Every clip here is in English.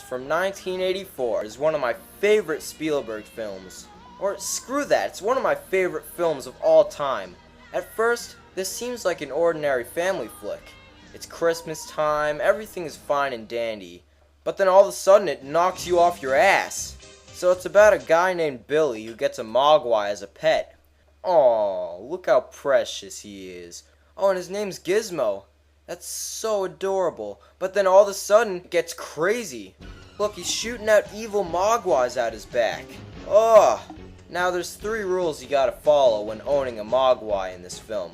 from 1984 is one of my favorite Spielberg films. Or screw that, it's one of my favorite films of all time. At first, this seems like an ordinary family flick. It's Christmas time, everything is fine and dandy. But then all of a sudden it knocks you off your ass. So it's about a guy named Billy who gets a mogwai as a pet. Aww, look how precious he is. Oh, and his name's Gizmo. That's so adorable. But then all of a sudden it gets crazy. Look, he's shooting out evil mogwais out his back. Ugh. Now there's 3 rules you gotta follow when owning a mogwai in this film.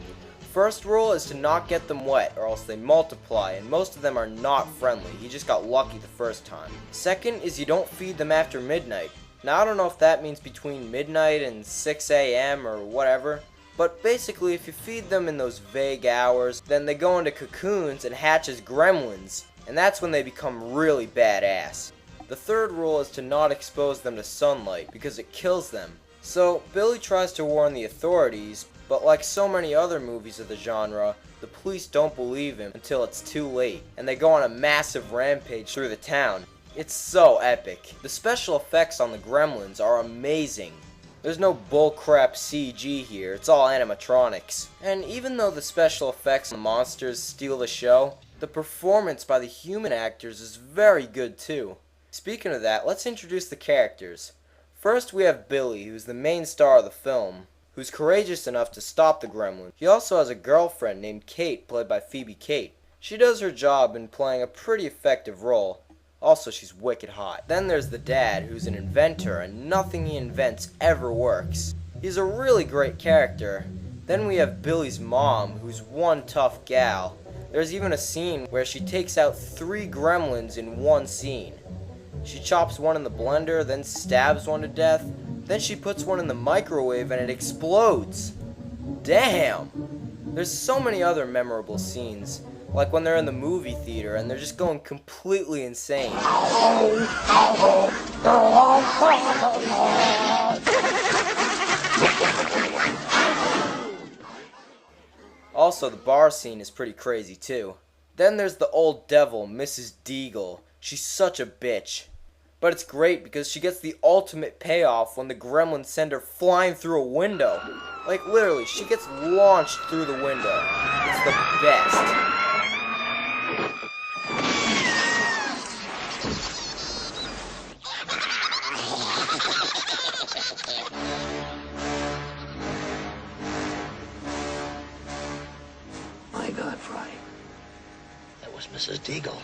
First rule is to not get them wet or else they multiply, and most of them are not friendly. He just got lucky the first time. Second is you don't feed them after midnight. Now I don't know if that means between midnight and 6 a.m. or whatever, but basically if you feed them in those vague hours, then they go into cocoons and hatch as gremlins, and that's when they become really badass. The third rule is to not expose them to sunlight because it kills them. So Billy tries to warn the authorities, but like so many other movies of the genre, the police don't believe him until it's too late, and they go on a massive rampage through the town. It's so epic. The special effects on the Gremlins are amazing. There's no bullcrap CG here, it's all animatronics. And even though the special effects on the monsters steal the show, the performance by the human actors is very good too. Speaking of that, let's introduce the characters. First we have Billy, who's the main star of the film, who's courageous enough to stop the Gremlins. He also has a girlfriend named Kate, played by Phoebe Kate. She does her job in playing a pretty effective role. Also, she's wicked hot. Then there's the dad, who's an inventor, and nothing he invents ever works. He's a really great character. Then we have Billy's mom, who's one tough gal. There's even a scene where she takes out 3 gremlins in one scene. She chops one in the blender, then stabs one to death. Then she puts one in the microwave and it explodes. Damn! There's so many other memorable scenes, like when they're in the movie theater and they're just going completely insane. Also, the bar scene is pretty crazy too. Then there's the old devil, Mrs. Deagle. She's such a bitch. But it's great because she gets the ultimate payoff when the gremlins send her flying through a window. Like literally, she gets launched through the window. It's the best. My God, Fry. That was Mrs. Deagle.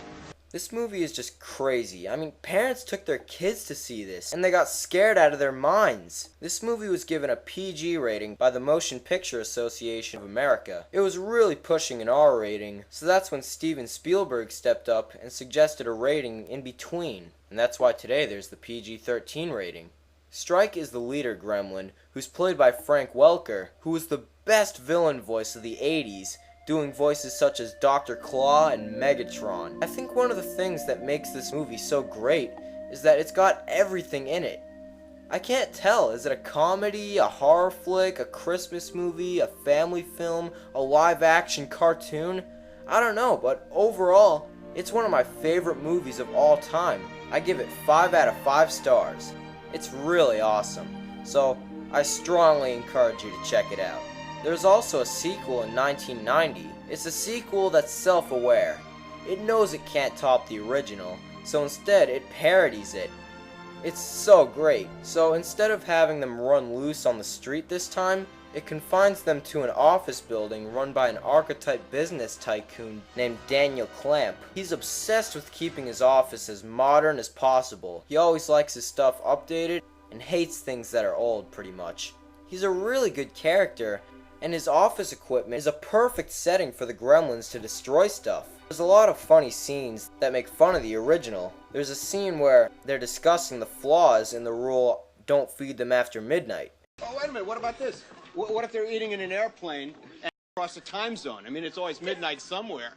This movie is just crazy. I mean, parents took their kids to see this, and they got scared out of their minds. This movie was given a PG rating by the Motion Picture Association of America. It was really pushing an R rating, so that's when Steven Spielberg stepped up and suggested a rating in between. And that's why today there's the PG-13 rating. Strike is the leader gremlin, who's played by Frank Welker, who was the best villain voice of the 80s, doing voices such as Dr. Claw and Megatron. I think one of the things that makes this movie so great is that it's got everything in it. I can't tell, is it a comedy, a horror flick, a Christmas movie, a family film, a live action cartoon? I don't know, but overall, it's one of my favorite movies of all time. I give it 5 out of 5 stars. It's really awesome, so I strongly encourage you to check it out. There's also a sequel in 1990. It's a sequel that's self-aware. It knows it can't top the original, so instead it parodies it. It's so great. So instead of having them run loose on the street this time, it confines them to an office building run by an archetype business tycoon named Daniel Clamp. He's obsessed with keeping his office as modern as possible. He always likes his stuff updated and hates things that are old pretty much. He's a really good character, and his office equipment is a perfect setting for the gremlins to destroy stuff. There's a lot of funny scenes that make fun of the original. There's a scene where they're discussing the flaws in the rule, don't feed them after midnight. Oh, wait a minute, what about this? What if they're eating in an airplane and across a time zone? I mean, it's always midnight somewhere.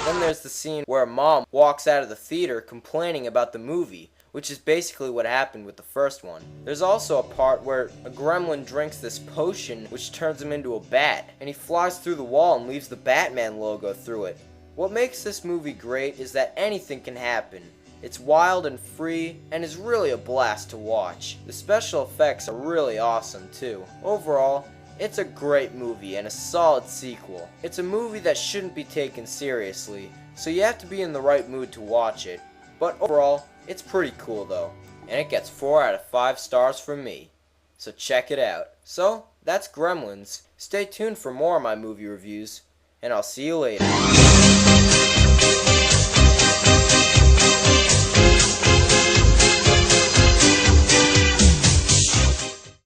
Then there's the scene where a mom walks out of the theater complaining about the movie, which is basically what happened with the first one. There's also a part where a gremlin drinks this potion which turns him into a bat, and he flies through the wall and leaves the Batman logo through it. What makes this movie great is that anything can happen. It's wild and free, and is really a blast to watch. The special effects are really awesome too. Overall, it's a great movie and a solid sequel. It's a movie that shouldn't be taken seriously, so you have to be in the right mood to watch it. But overall, it's pretty cool though, and it gets 4 out of 5 stars from me. So check it out. So, that's Gremlins. Stay tuned for more of my movie reviews, and I'll see you later.